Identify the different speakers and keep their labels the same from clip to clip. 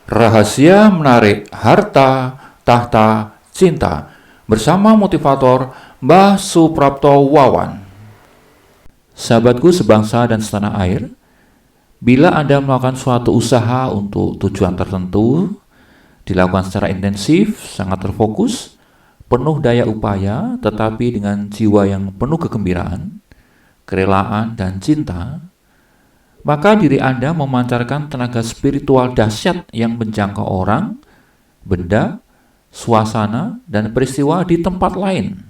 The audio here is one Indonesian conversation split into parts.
Speaker 1: Rahasia menarik harta, tahta, cinta bersama motivator Mbah Suprapto Wawan. Sahabatku sebangsa dan setanah air, bila Anda melakukan suatu usaha untuk tujuan tertentu, dilakukan secara intensif, sangat terfokus, penuh daya upaya, tetapi dengan jiwa yang penuh kegembiraan, kerelaan, dan cinta, maka diri Anda memancarkan tenaga spiritual dahsyat yang menjangkau orang, benda, suasana, dan peristiwa di tempat lain,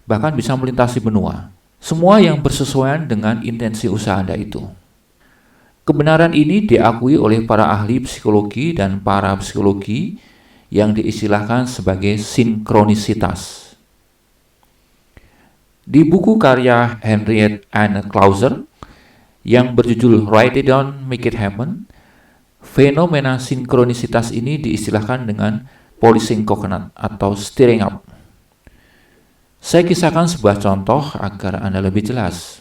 Speaker 1: bahkan bisa melintasi benua. Semua yang bersesuaian dengan intensi usaha Anda itu. Kebenaran ini diakui oleh para ahli psikologi dan para psikologi yang diistilahkan sebagai sinkronisitas. Di buku karya Henriette Anne Clauser yang berjudul Write It Down, Make It Happen, fenomena sinkronisitas ini diistilahkan dengan polishing coconut atau stirring up. Saya kisahkan sebuah contoh agar Anda lebih jelas.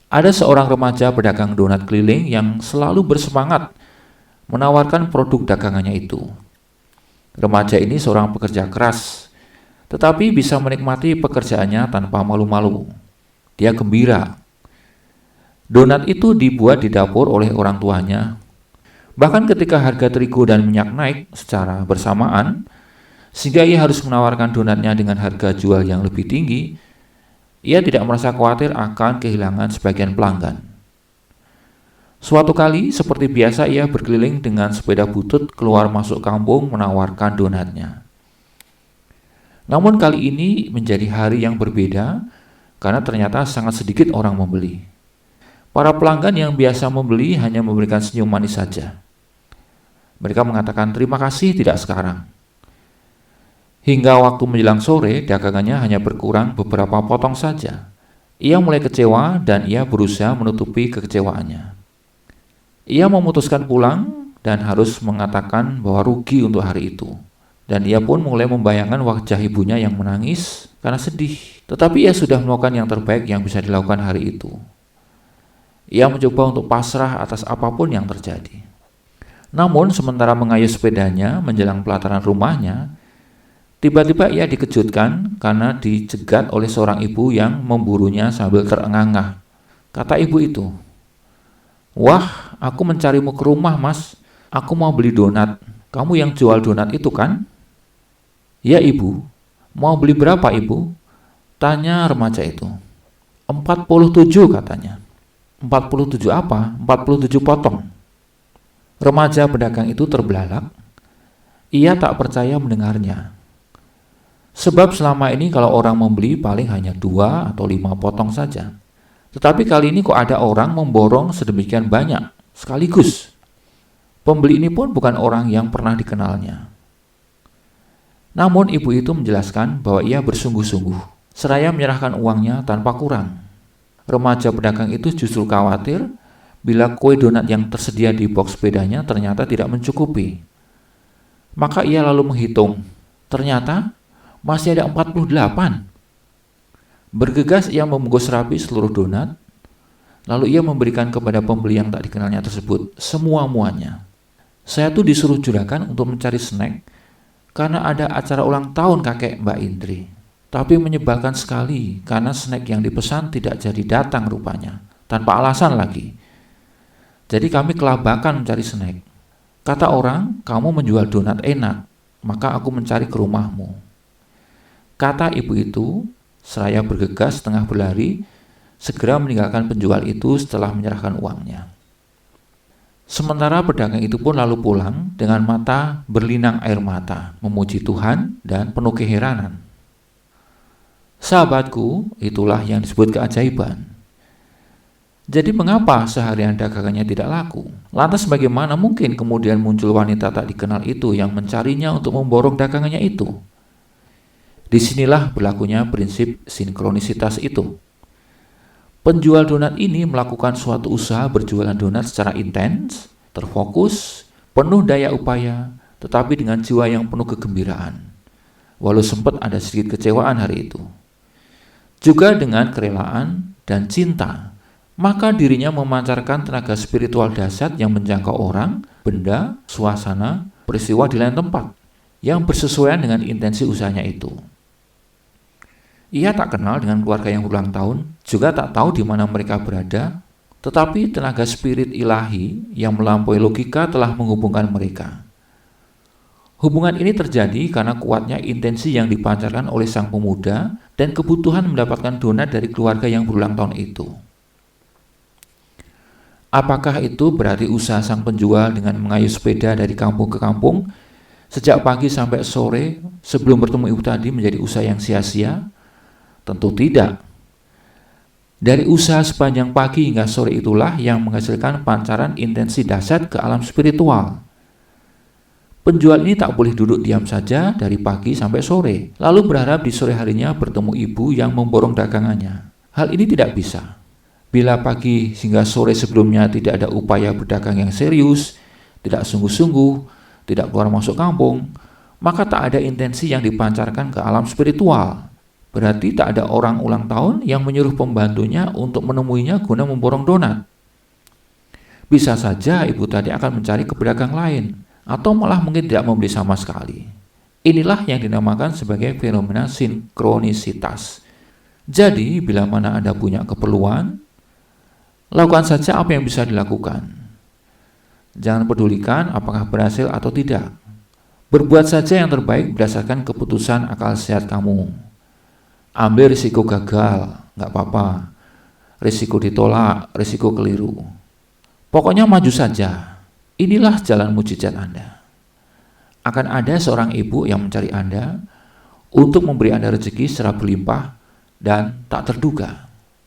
Speaker 1: Ada seorang remaja pedagang donat keliling yang selalu bersemangat menawarkan produk dagangannya itu. Remaja ini seorang pekerja keras, tetapi bisa menikmati pekerjaannya tanpa malu-malu. Dia gembira. Donat itu dibuat di dapur oleh orang tuanya. Bahkan ketika harga terigu dan minyak naik secara bersamaan, sehingga ia harus menawarkan donatnya dengan harga jual yang lebih tinggi, ia tidak merasa khawatir akan kehilangan sebagian pelanggan. Suatu kali, seperti biasa, ia berkeliling dengan sepeda butut keluar masuk kampung menawarkan donatnya. Namun kali ini menjadi hari yang berbeda karena ternyata sangat sedikit orang membeli. Para pelanggan yang biasa membeli hanya memberikan senyum manis saja. Mereka mengatakan terima kasih tidak sekarang. Hingga waktu menjelang sore, dagangannya hanya berkurang beberapa potong saja. Ia mulai kecewa dan ia berusaha menutupi kekecewaannya. Ia memutuskan pulang dan harus mengatakan bahwa rugi untuk hari itu. Dan ia pun mulai membayangkan wajah ibunya yang menangis karena sedih. Tetapi ia sudah melakukan yang terbaik yang bisa dilakukan hari itu. Ia mencoba untuk pasrah atas apapun yang terjadi. Namun sementara mengayuh sepedanya menjelang pelataran rumahnya, tiba-tiba ia dikejutkan karena dicegat oleh seorang ibu yang memburunya sambil terengah-engah. Kata ibu itu, "Wah, aku mencarimu ke rumah, Mas. Aku mau beli donat. Kamu yang jual donat itu kan?" "Ya, Ibu." "Mau beli berapa, Ibu?" tanya remaja itu. 47 katanya. 47 apa? 47 potong. Remaja pedagang itu terbelalak. Ia tak percaya mendengarnya. Sebab selama ini kalau orang membeli paling hanya 2 atau 5 potong saja. Tetapi kali ini kok ada orang memborong sedemikian banyak sekaligus. Pembeli ini pun bukan orang yang pernah dikenalnya. Namun ibu itu menjelaskan bahwa ia bersungguh-sungguh, seraya menyerahkan uangnya tanpa kurang. Remaja pedagang itu justru khawatir bila kue donat yang tersedia di box sepedanya ternyata tidak mencukupi. Maka ia lalu menghitung, ternyata masih ada 48. Bergegas ia membungkus rapi seluruh donat, lalu ia memberikan kepada pembeli yang tak dikenalnya tersebut semua-muanya. "Saya tuh disuruh juragan untuk mencari snack karena ada acara ulang tahun kakek Mbak Indri. Tapi menyebalkan sekali karena snack yang dipesan tidak jadi datang rupanya, tanpa alasan lagi. Jadi kami kelabakan mencari snack. Kata orang, kamu menjual donat enak, maka aku mencari ke rumahmu." Kata ibu itu, seraya bergegas tengah berlari, segera meninggalkan penjual itu setelah menyerahkan uangnya. Sementara pedagang itu pun lalu pulang dengan mata berlinang air mata, memuji Tuhan dan penuh keheranan. Sahabatku, itulah yang disebut keajaiban. Jadi mengapa seharian dagangannya tidak laku? Lantas bagaimana mungkin kemudian muncul wanita tak dikenal itu yang mencarinya untuk memborong dagangannya itu? Disinilah berlakunya prinsip sinkronisitas itu. Penjual donat ini melakukan suatu usaha berjualan donat secara intens, terfokus, penuh daya upaya, tetapi dengan jiwa yang penuh kegembiraan. Walau sempat ada sedikit kecewaan hari itu. Juga dengan kerelaan dan cinta, maka dirinya memancarkan tenaga spiritual dahsyat yang menjangkau orang, benda, suasana, peristiwa di lain tempat yang bersesuaian dengan intensi usahanya itu. Ia tak kenal dengan keluarga yang berulang tahun, juga tak tahu di mana mereka berada, tetapi tenaga spirit ilahi yang melampaui logika telah menghubungkan mereka. Hubungan ini terjadi karena kuatnya intensi yang dipancarkan oleh sang pemuda dan kebutuhan mendapatkan donat dari keluarga yang berulang tahun itu. Apakah itu berarti usaha sang penjual dengan mengayuh sepeda dari kampung ke kampung sejak pagi sampai sore sebelum bertemu ibu tadi menjadi usaha yang sia-sia? Tentu tidak. Dari usaha sepanjang pagi hingga sore itulah yang menghasilkan pancaran intensi dahsyat ke alam spiritual. Penjual ini tak boleh duduk diam saja dari pagi sampai sore, lalu berharap di sore harinya bertemu ibu yang memborong dagangannya. Hal ini tidak bisa. Bila pagi hingga sore sebelumnya tidak ada upaya berdagang yang serius, tidak sungguh-sungguh, tidak keluar masuk kampung, maka tak ada intensi yang dipancarkan ke alam spiritual. Berarti tak ada orang ulang tahun yang menyuruh pembantunya untuk menemuinya guna memborong donat. Bisa saja ibu tadi akan mencari ke pedagang lain, atau malah mungkin tidak membeli sama sekali. Inilah yang dinamakan sebagai fenomena sinkronisitas. Jadi, bila mana Anda punya keperluan, lakukan saja apa yang bisa dilakukan. Jangan pedulikan apakah berhasil atau tidak. Berbuat saja yang terbaik berdasarkan keputusan akal sehat kamu. Ambil risiko gagal, nggak apa-apa. Risiko ditolak, risiko keliru. Pokoknya maju saja. Inilah jalan mujizat Anda. Akan ada seorang ibu yang mencari Anda untuk memberi Anda rezeki secara berlimpah dan tak terduga.